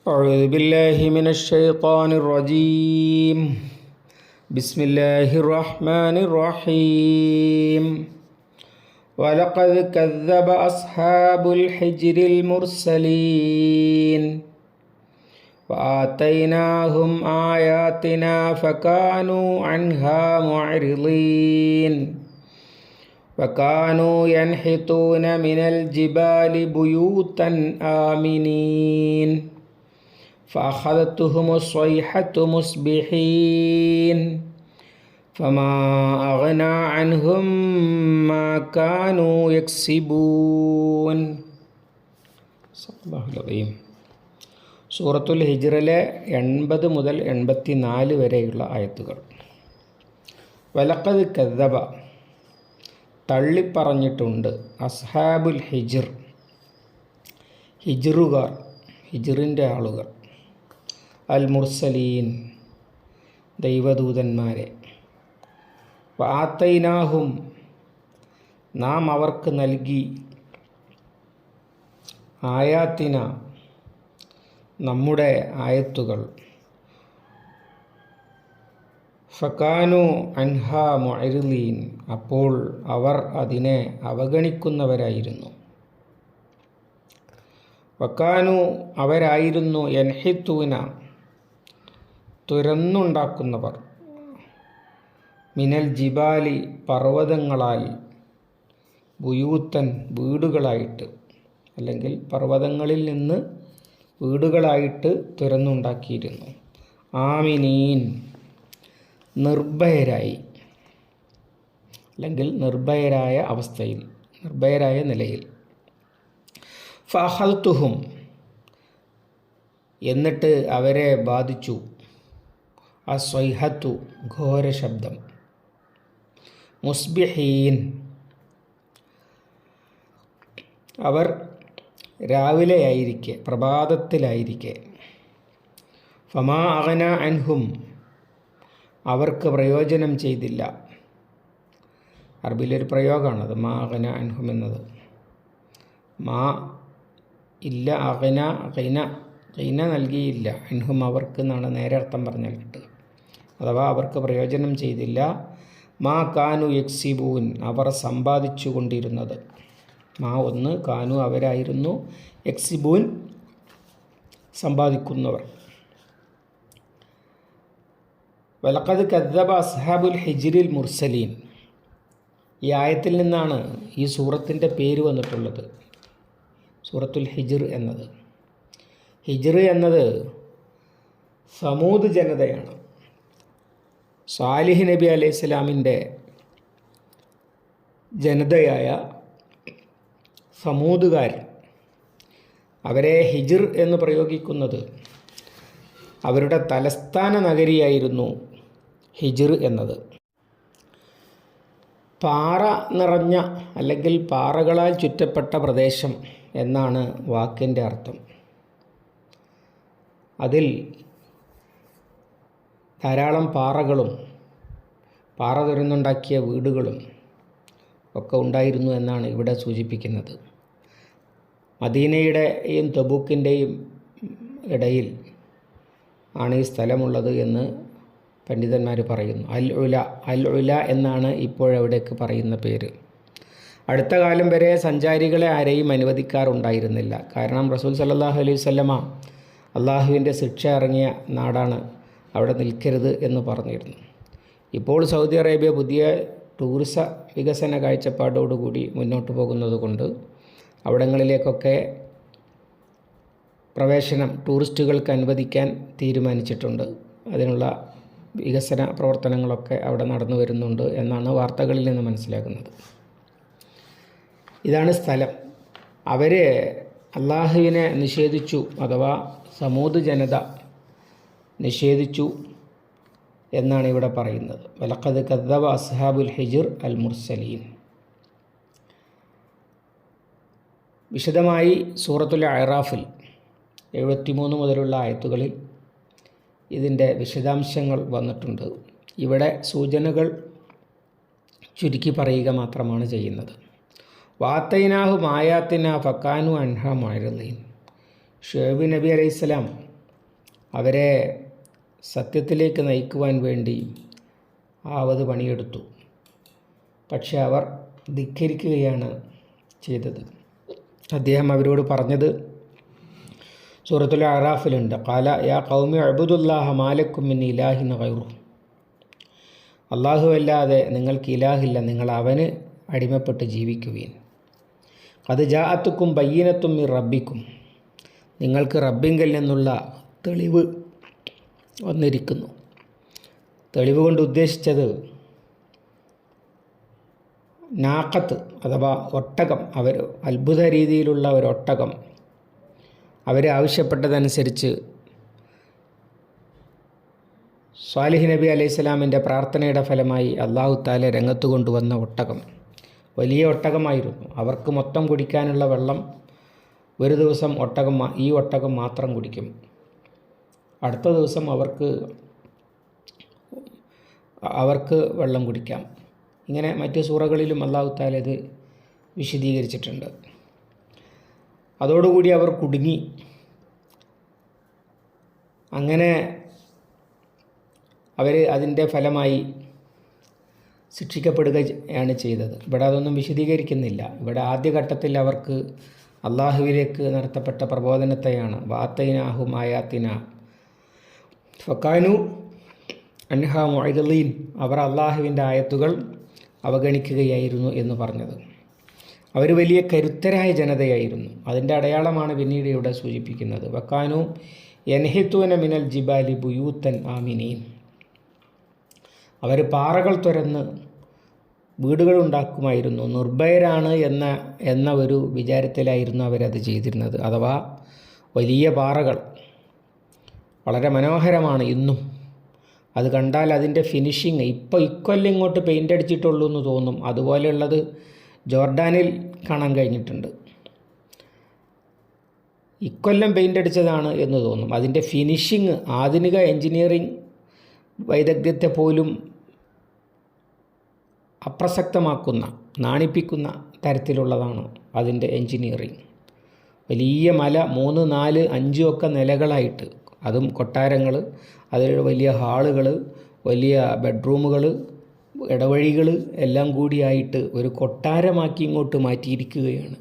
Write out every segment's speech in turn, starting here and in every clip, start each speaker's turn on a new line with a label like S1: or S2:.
S1: أعوذ بالله من الشيطان الرجيم. بسم الله الرحمن الرحيم. ولقد كذب أصحاب الحجر المرسلين وآتيناهم آياتنا فكانوا عنها معرضين وكانوا ينحتون من الجبال بيوتا آمنين فأخذتهم الصيحة مصبحين فما أغنى عنهم ما كانوا يكسبون. സൂറത്തുൽ ഹിജ്റിലെ 80 മുതൽ 84 വരെയുള്ള ആയത്തുകൾ. വലഖദ് കദ്ദബ, തള്ളിപ്പറഞ്ഞിട്ടുണ്ട്, അസ്ഹാബുൽ ഹിജ്ർ, ഹിജ്റുകാർ, ഹിജ്റിൻ്റെ ആളുകൾ, അൽ മുർസലീൻ, ദൈവദൂതന്മാരെ, വആതൈനാഹും, നാം അവർക്ക് നൽകി, ആയാത്തിന, നമ്മുടെ ആയത്തുകൾ, ഫകാനു അൻഹാ മുഅരിളീൻ, അപ്പോൾ അവർ അതിനെ അവഗണിക്കുന്നവരായിരുന്നു. വക്കാനു, അവരായിരുന്നു, യൻഹിത്തൂന, തുരന്നുണ്ടാക്കുന്നവർ, മിനൽ ജിബാലി, പർവ്വതങ്ങളാൽ, ബുയൂത്തൻ, വീടുകളായിട്ട്, അല്ലെങ്കിൽ പർവ്വതങ്ങളിൽ നിന്ന് വീടുകളായിട്ട് തുരന്നുണ്ടാക്കിയിരുന്നു. ആമിനീൻ, നിർഭയരായി, അല്ലെങ്കിൽ നിർഭയരായ അവസ്ഥയിൽ, നിർഭയരായ നിലയിൽ. ഫഅഖദ്തുഹും, എന്നിട്ട് അവരെ ബാധിച്ചു, അസ്വൈഹത്തു, ഘോര ശബ്ദം, മുസ്ബിഹീൻ, അവർ രാവിലെയായിരിക്കെ, പ്രഭാതത്തിലായിരിക്കെ. ഫമാ അഗ്ന അൻഹും, അവർക്ക് പ്രയോജനം ചെയ്തില്ല. അറബിയിലൊരു പ്രയോഗമാണത്, മാ അഗ്ന അൻഹും എന്നത്. മാ ഇല്ല, അഗ്ന, ഖൈന നൽകിയില്ല, അൻഹും അവർക്ക് എന്നാണ് നേരെ അർത്ഥം പറഞ്ഞാൽ കിട്ടുക. അഥവാ അവർക്ക് പ്രയോജനം ചെയ്തില്ല. മാ കാനു യക്സിബൂൻ, അവർ സമ്പാദിച്ചു കൊണ്ടിരുന്നത്. മാ ഒന്ന്, കാനു അവരായിരുന്നു, യക്സിബൂൻ സമ്പാദിക്കുന്നവർ. വലഖദ് കദ്ദബ അസ്ഹാബുൽ ഹിജ്റിൽ മുർസലീൻ, ഈ ആയത്തിൽ നിന്നാണ് ഈ സൂറത്തിൻ്റെ പേര് വന്നിട്ടുള്ളത്, സൂറത്തുൽ ഹിജ്ർ എന്നത്. ഹിജ്ർ എന്നത് സമൂദ് ജനതയാണ്. സാലിഹ് നബി അലൈഹി സ്വലാമിൻ്റെ ജനതയായ സമൂദുകാർ, അവരെ ഹിജ്ർ എന്ന് പ്രയോഗിക്കുന്നത് അവരുടെ തലസ്ഥാന നഗരിയായിരുന്നു ഹിജ്ർ എന്നത്. പാറ നിറഞ്ഞ, അല്ലെങ്കിൽ പാറകളാൽ ചുറ്റപ്പെട്ട പ്രദേശം എന്നാണ് വാക്കിൻ്റെ അർത്ഥം. അതിൽ ധാരാളം പാറകളും പാറ തുരന്നുണ്ടാക്കിയ വീടുകളും ഒക്കെ ഉണ്ടായിരുന്നു എന്നാണ് ഇവിടെ സൂചിപ്പിക്കുന്നത്. മദീനയുടെയും തബൂക്കിൻ്റെയും ഇടയിൽ ആണ് ഈ സ്ഥലമുള്ളത് എന്ന് പണ്ഡിതന്മാർ പറയുന്നു. അൽ ഉല എന്നാണ് ഇപ്പോഴവിടേക്ക് പറയുന്ന പേര്. അടുത്ത കാലം വരെ സഞ്ചാരികളെ ആരെയും അനുവദിക്കാറുണ്ടായിരുന്നില്ല. കാരണം റസൂൽ സല്ലല്ലാഹു അലൈഹി വസല്ലമ അള്ളാഹുവിൻ്റെ ശിക്ഷ ഇറങ്ങിയ നാടാണ്, അവിടെ നിൽക്കരുത് എന്ന് പറഞ്ഞിരുന്നു. ഇപ്പോൾ സൗദി അറേബ്യ പുതിയ ടൂറിസ വികസന കാഴ്ചപ്പാടോടുകൂടി മുന്നോട്ട് പോകുന്നത് കൊണ്ട് അവിടങ്ങളിലേക്കൊക്കെ പ്രവേശനം ടൂറിസ്റ്റുകൾക്ക് അനുവദിക്കാൻ തീരുമാനിച്ചിട്ടുണ്ട്. അതിനുള്ള വികസന പ്രവർത്തനങ്ങളൊക്കെ അവിടെ നടന്നു വരുന്നുണ്ട് എന്നാണ് വാർത്തകളിൽ നിന്ന് മനസ്സിലാക്കുന്നത്. ഇതാണ് സ്ഥലം. അവർ അള്ളാഹുവിനെ നിഷേധിച്ചു, അഥവാ സമൂദ് ജനത നിഷേധിച്ചു എന്നാണ് ഇവിടെ പറയുന്നത്. വലഖദ് കദ്ദബ അസ്ഹാബുൽ ഹിജ്ർ അൽ മുർസലീൻ. വിശദമായി സൂറത്തുൽ അഅറാഫിൽ 73 മുതലുള്ള ആയത്തുകളിൽ ഇതിൻ്റെ വിശദാംശങ്ങൾ വന്നിട്ടുണ്ട്. ഇവിടെ സൂചനകൾ ചുരുക്കി പറയുക മാത്രമാണ് ചെയ്യുന്നത്. വാത്തൈനാഹു മായാത്തിന ഫക്കാനു അൻഹ മുഅരിളീൻ. ഷുഐബ് നബി അലൈഹിസ്സലാം അവരെ സത്യത്തിലേക്ക് നയിക്കുവാൻ വേണ്ടി ആവത് പണിയെടുത്തു. പക്ഷെ അവർ ധിക്കരിക്കുകയാണ് ചെയ്തത്. അദ്ദേഹം അവരോട് പറഞ്ഞത് സൂറത്തുൽ അറാഫിലുണ്ട്. ഖാല യാ ഖൗമി അബ്ദുല്ലാഹ മാലക്കും മിൻ ഇലാഹിൻ ഗൈറുഹു. അല്ലാഹുവല്ലാതെ നിങ്ങൾക്ക് ഇലാഹില്ല, നിങ്ങൾ അവന് അടിമപ്പെട്ട് ജീവിക്കുവീൻ. ഖദ് ജാഅത്തുക്കും ബയ്യിനത്തും മിർ റബ്ബിക്കും. നിങ്ങൾക്ക് റബ്ബിങ്കൽ നിന്നുള്ള തെളിവ് വന്നിരിക്കുന്നു. തെളിവ് കൊണ്ട് ഉദ്ദേശിച്ചത് നാഖത്ത് അഥവാ ഒട്ടകം. അവർ അത്ഭുത രീതിയിലുള്ള ഒരു ഒട്ടകം അവർ ആവശ്യപ്പെട്ടതനുസരിച്ച് സ്വാലിഹ് നബി അലൈഹി സ്വലാമിൻ്റെ പ്രാർത്ഥനയുടെ ഫലമായി അല്ലാഹു തആല രംഗത്ത് കൊണ്ടുവന്ന ഒട്ടകം വലിയ ഒട്ടകമായിരുന്നു. അവർക്ക് മൊത്തം കുടിക്കാനുള്ള വെള്ളം ഒരു ദിവസം ഈ ഒട്ടകം മാത്രം കുടിക്കും. അടുത്ത ദിവസം അവർക്ക് വെള്ളം കുടിക്കാം. ഇങ്ങനെ മറ്റു സൂറകളിലും അല്ലാഹു തആല ഇത് വിശദീകരിച്ചിട്ടുണ്ട്. അതോടുകൂടി അവർ കുടുങ്ങി. അങ്ങനെ അവർ അതിൻ്റെ ഫലമായി ശിക്ഷിക്കപ്പെടുകയാണ് ചെയ്തത്. ഇവിടെ അതൊന്നും വിശദീകരിക്കുന്നില്ല. ഇവിടെ ആദ്യഘട്ടത്തിൽ അവർക്ക് അള്ളാഹുവിലേക്ക് നടത്തപ്പെട്ട പ്രബോധനത്തെയാണ് വാത്തൈനാഹും ആയാത്തിന ഫക്കാനു അൻഹ മുഅ്രിദീൻ, അവർ അള്ളാഹുവിൻ്റെ ആയത്തുകൾ അവഗണിക്കുകയായിരുന്നു എന്ന് പറഞ്ഞത്. അവർ വലിയ കരുത്തരായ ജനതയായിരുന്നു. അതിൻ്റെ അടയാളമാണ് പിന്നീട് ഇവിടെ സൂചിപ്പിക്കുന്നത്. വക്കാനു യൻഹിത്തൂന മിനൽ ജിബാലി ബുയൂത്തൻ ആമിനീൻ. അവർ പാറകൾ തുരന്ന് വീടുകളുണ്ടാക്കുമായിരുന്നു. നിർഭയരാണ് എന്ന ഒരു വിചാരത്തിലായിരുന്നു അവരത് ചെയ്തിരുന്നത്. അഥവാ വലിയ പാറകൾ വളരെ മനോഹരമാണ് ഇന്നും. അത് കണ്ടാൽ അതിൻ്റെ ഫിനിഷിങ് ഇക്കൊല്ലം ഇങ്ങോട്ട് പെയിൻ്റ് അടിച്ചിട്ടുള്ളൂ എന്ന് തോന്നും. അതുപോലെയുള്ളത് ജോർഡാനിൽ കാണാൻ കഴിഞ്ഞിട്ടുണ്ട്. ഇക്കൊല്ലം പെയിൻ്റ് അടിച്ചതാണ് എന്ന് തോന്നും. അതിൻ്റെ ഫിനിഷിങ് ആധുനിക എൻജിനീയറിംഗ് വൈദഗ്ധ്യത്തെ പോലും അപ്രസക്തമാക്കുന്ന, നാണിപ്പിക്കുന്ന തരത്തിലുള്ളതാണ് അതിൻ്റെ എൻജിനീയറിംഗ്. വലിയ മല 3, 4, 5 ഒക്കെ നിലകളായിട്ട്, അതും കൊട്ടാരങ്ങൾ, അതിൽ വലിയ ഹാളുകൾ, വലിയ ബെഡ്റൂമുകൾ, ഇടവഴികൾ എല്ലാം കൂടിയായിട്ട് ഒരു കൊട്ടാരമാക്കി ഇങ്ങോട്ട് മാറ്റിയിരിക്കുകയാണ്.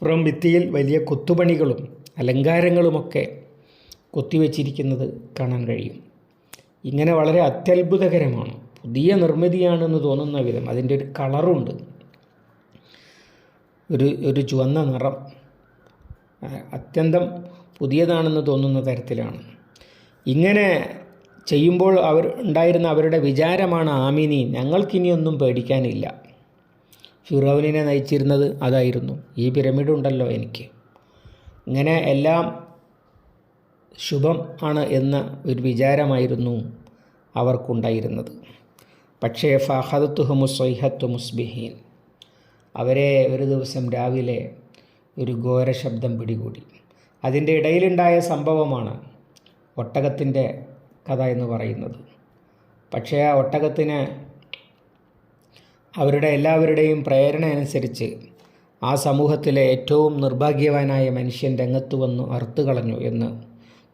S1: പുറം ഭിത്തിയിൽ വലിയ കൊത്തുപണികളും അലങ്കാരങ്ങളുമൊക്കെ കൊത്തിവെച്ചിരിക്കുന്നത് കാണാൻ കഴിയും. ഇങ്ങനെ വളരെ അത്യത്ഭുതകരമാണ്, പുതിയ നിർമ്മിതിയാണെന്ന് തോന്നുന്ന വിധം. അതിൻ്റെ ഒരു കളറുണ്ട്, ഒരു ചുവന്ന നിറം, അത്യന്തം പുതിയതാണെന്ന് തോന്നുന്ന തരത്തിലാണ്. ഇങ്ങനെ ചെയ്യുമ്പോൾ ഉണ്ടായിരുന്ന അവരുടെ വിചാരമാണ് ആമിനീൻ, ഞങ്ങൾക്കിനിയൊന്നും പേടിക്കാനില്ല. ഫിറൗനിനെ നയിച്ചിരുന്നത് അതായിരുന്നു. ഈ പിരമിഡ് ഉണ്ടല്ലോ എനിക്ക്, ഇങ്ങനെ എല്ലാം ശുഭം ആണ് എന്ന ഒരു വിചാരമായിരുന്നു അവർക്കുണ്ടായിരുന്നത്. പക്ഷേ ഫഅഖദത്തുഹുമു സ്വൈഹത്തു മുസ്ബിഹീൻ, അവരെ ഒരു ദിവസം രാവിലെ ഒരു ഘോര ശബ്ദം പിടികൂടി. അതിൻ്റെ ഇടയിലുണ്ടായ സംഭവമാണ് ഒട്ടകത്തിൻ്റെ കഥ എന്ന് പറയുന്നത്. പക്ഷേ ആ ഒട്ടകത്തിന് അവരുടെ എല്ലാവരുടെയും പ്രേരണ അനുസരിച്ച് ആ സമൂഹത്തിലെ ഏറ്റവും നിർഭാഗ്യവാനായ മനുഷ്യൻ രംഗത്ത് വന്നു അറുത്തു കളഞ്ഞു എന്ന്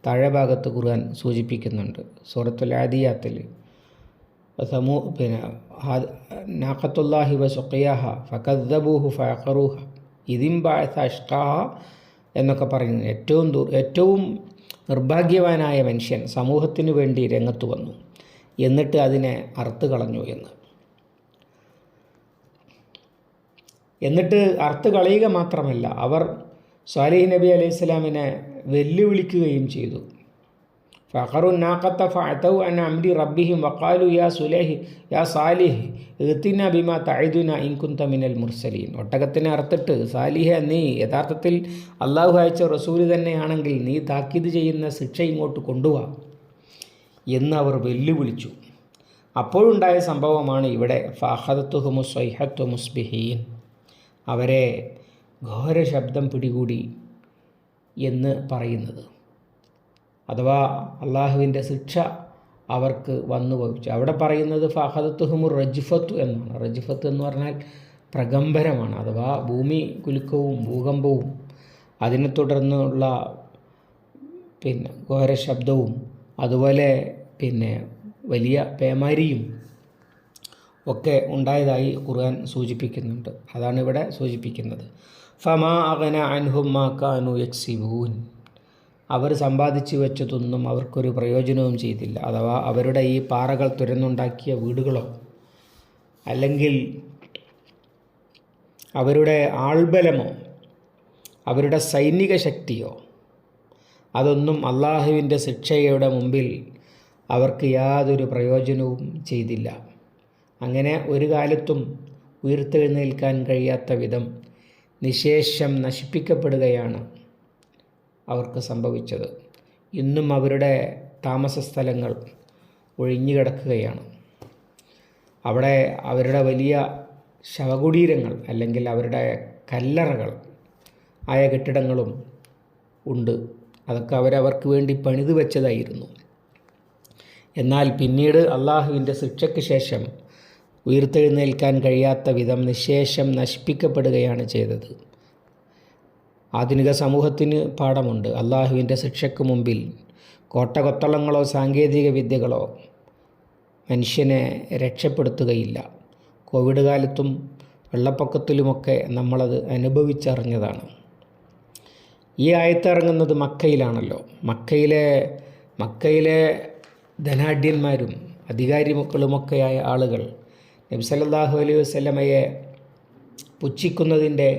S1: താഴെ ഭാഗത്ത് ഖുർആൻ സൂചിപ്പിക്കുന്നുണ്ട്. സൂറത്തുൽ ആദിയാത്തിൽ നാഖത്തുല്ലാഹി വസുഖിയാഹ ഫകദ്ദബൂഹു ഫഅഖറൂഹ ഇദിൻ ബഅസ അഷ്ഖാഹ എന്നൊക്കെ പറയുന്നു. ഏറ്റവും നിർഭാഗ്യവാനായ മനുഷ്യൻ സമൂഹത്തിന് വേണ്ടി രംഗത്ത് വന്നു, എന്നിട്ട് അതിനെ അറുത്തു കളഞ്ഞു എന്നിട്ട് അറുത്ത് കളയുക മാത്രമല്ല, അവർ സ്വാലിഹ് നബി അലൈഹി സ്വലാമിനെ വെല്ലുവിളിക്കുകയും ചെയ്തു. ഫഖറു നാഖത്ത ഫഅതൗ അൻ അംരി റബ്ബിഹിം വഖാലു യാ സാലിഹ് ഇഗ്തിന ബിമാ തഅദുന ഇൻ കുൻത മിനൽ മുർസലീൻ. ഒട്ടകത്തിനെ അറുത്തിട്ട്, സാലിഹ് നീ യഥാർത്ഥത്തിൽ അള്ളാഹു അയച്ച റസൂല് തന്നെയാണെങ്കിൽ നീ താക്കീത് ചെയ്യുന്ന ശിക്ഷ ഇങ്ങോട്ട് കൊണ്ടുവാ എന്ന് അവർ വെല്ലുവിളിച്ചു. അപ്പോഴുണ്ടായ സംഭവമാണ് ഇവിടെ ഫഅഖദത്തുഹുമു സ്വൈഹത്തു മുസ്ബിഹീൻ, അവരെ ഘോര ശബ്ദം പിടികൂടി എന്ന് പറയുന്നത്. അഥവാ അള്ളാഹുവിൻ്റെ ശിക്ഷ അവർക്ക് വന്നു ഭവിച്ചു. അവിടെ പറയുന്നത് ഫഅഖദത്തുഹുമു റജ്ഫത്തു എന്നാണ്. റജ്ഫത്ത് എന്ന് പറഞ്ഞാൽ പ്രകമ്പനമാണ്, അഥവാ ഭൂമി കുലുക്കവും ഭൂകമ്പവും അതിനെ തുടർന്നുള്ള ഘോര ശബ്ദവും അതുപോലെ വലിയ പേമാരിയും ഒക്കെ ഉണ്ടായതായി ഖുർആൻ സൂചിപ്പിക്കുന്നുണ്ട്. അതാണ് ഇവിടെ സൂചിപ്പിക്കുന്നത്. ഫമാ അഗ്ന അൻഹും മാ കാനൂ യക്സിബൂൻ. അവർ സമ്പാദിച്ചു വെച്ചതൊന്നും അവർക്കൊരു പ്രയോജനവും ചെയ്തില്ല. അഥവാ അവരുടെ ഈ പാറകൾ തുരന്നുണ്ടാക്കിയ വീടുകളോ അല്ലെങ്കിൽ അവരുടെ ആൾബലമോ അവരുടെ സൈനിക ശക്തിയോ അതൊന്നും അള്ളാഹുവിൻ്റെ ശിക്ഷയുടെ മുമ്പിൽ അവർക്ക് യാതൊരു പ്രയോജനവും ചെയ്തില്ല. അങ്ങനെ ഒരു കാലത്തും ഉയർത്തെഴുന്നേൽക്കാൻ കഴിയാത്ത വിധം നിശേഷം നശിപ്പിക്കപ്പെടുകയാണ് അവർക്ക് സംഭവിച്ചത്. ഇന്നും അവരുടെ താമസ സ്ഥലങ്ങൾ ഒഴിഞ്ഞു കിടക്കുകയാണ്. അവിടെ അവരുടെ വലിയ ശവകുടീരങ്ങൾ അല്ലെങ്കിൽ അവരുടെ കല്ലറകൾ ആയ കെട്ടിടങ്ങളും ഉണ്ട്. അതൊക്കെ അവരവർക്ക് വേണ്ടി പണിത് വെച്ചതായിരുന്നു. എന്നാൽ പിന്നീട് അള്ളാഹുവിൻ്റെ ശിക്ഷയ്ക്ക് ശേഷം ഉയർത്തെഴുന്നേൽക്കാൻ കഴിയാത്ത വിധം നിശേഷം നശിപ്പിക്കപ്പെടുകയാണ് ചെയ്തത്. ആധുനിക സമൂഹത്തിന് പാഠമുണ്ട്. അള്ളാഹുവിൻ്റെ ശിക്ഷയ്ക്ക് മുമ്പിൽ കോട്ടകൊത്തളങ്ങളോ സാങ്കേതിക വിദ്യകളോ മനുഷ്യനെ രക്ഷപ്പെടുത്തുകയില്ല. കോവിഡ് കാലത്തും വെള്ളപ്പൊക്കത്തിലുമൊക്കെ നമ്മളത് അനുഭവിച്ചറിഞ്ഞതാണ്. ഈ ആയത്ത് ഇറങ്ങുന്നത് മക്കയിലാണല്ലോ. മക്കയിലെ ധനാഢ്യന്മാരും അധികാരികളുമൊക്കെയായ ആളുകൾ നബി സല്ലല്ലാഹു അലൈഹി വസല്ലമയെ പുച്ഛിക്കുന്നതിൻ്റെ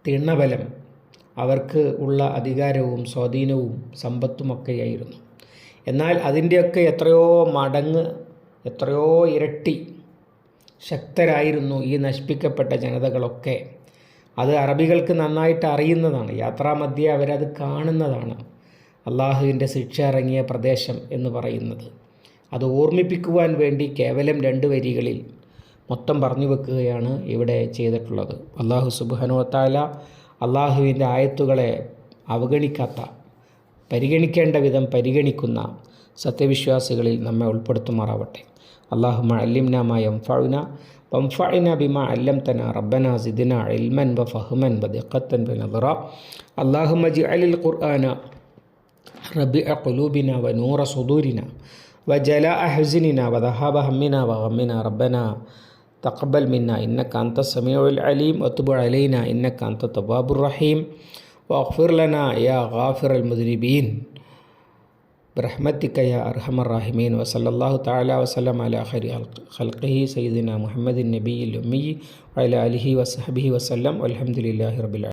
S1: തിണ്ണബലം അവർക്ക് ഉള്ള അധികാരവും സ്വാധീനവും സമ്പത്തുമൊക്കെയായിരുന്നു. എന്നാൽ അതിൻ്റെയൊക്കെ എത്രയോ മടങ്ങ് എത്രയോ ഇരട്ടി ശക്തരായിരുന്നു ഈ നശിപ്പിക്കപ്പെട്ട ജനതകളൊക്കെ. അത് അറബികൾക്ക് നന്നായിട്ട് അറിയുന്നതാണ്. യാത്രാമധ്യേ അവരത് കാണുന്നതാണ്. അള്ളാഹുവിൻ്റെ ശിക്ഷ ഇറങ്ങിയ പ്രദേശം എന്ന് പറയുന്നത് അത് ഓർമ്മിപ്പിക്കുവാൻ വേണ്ടി കേവലം 2 വരികളിൽ മൊത്തം പറഞ്ഞു വെക്കുകയാണ് ഇവിടെ ചെയ്തിട്ടുള്ളത്. അള്ളാഹു സുബ്ഹാനഹു വ തആല അള്ളാഹുവിൻ്റെ ആയത്തുകളെ അവഗണിക്കാത്ത, പരിഗണിക്കേണ്ട വിധം പരിഗണിക്കുന്ന സത്യവിശ്വാസികളിൽ നമ്മെ ഉൾപ്പെടുത്തുമാറാവട്ടെ. അല്ലാഹുമ്മ അല്ലിംനാ മാ യൻഫഉനാ വൻഫഅനാ ബിമാ അല്ലംതനാ റബ്ബനാ സിദ്നാ ഇൽമൻ വഫഹ്മൻ വദിഖത്തൻ വനദറ. അല്ലാഹുമ്മ ജ്അലിൽ ഖുർആന റബീഅ ഖുലൂബിനാ വനൂറ സുദൂരിനാ വജലാഅ ഹുസ്നിനാ വദഹാബ ഹമ്മിനാ വഗമ്മിനാ റബ്ബനാ തഖബ്ബൽ മിന്നാ ഇന്നക അൻത സമീഉൽ അലീം വതുബ് അലൈനാ ഇന്നക അൻത തവ്വാബുർ റഹീം വഗ്ഫിർ ലനാ യാ ഗാഫിറൽ മുദ്നിബീൻ برحمتك يا أرحم الراحمين. وصلى الله تعالى وسلم على خير خلقه سيدنا محمد النبي الأمي وعلى آله وصحبه وسلم والحمد لله رب العالمين.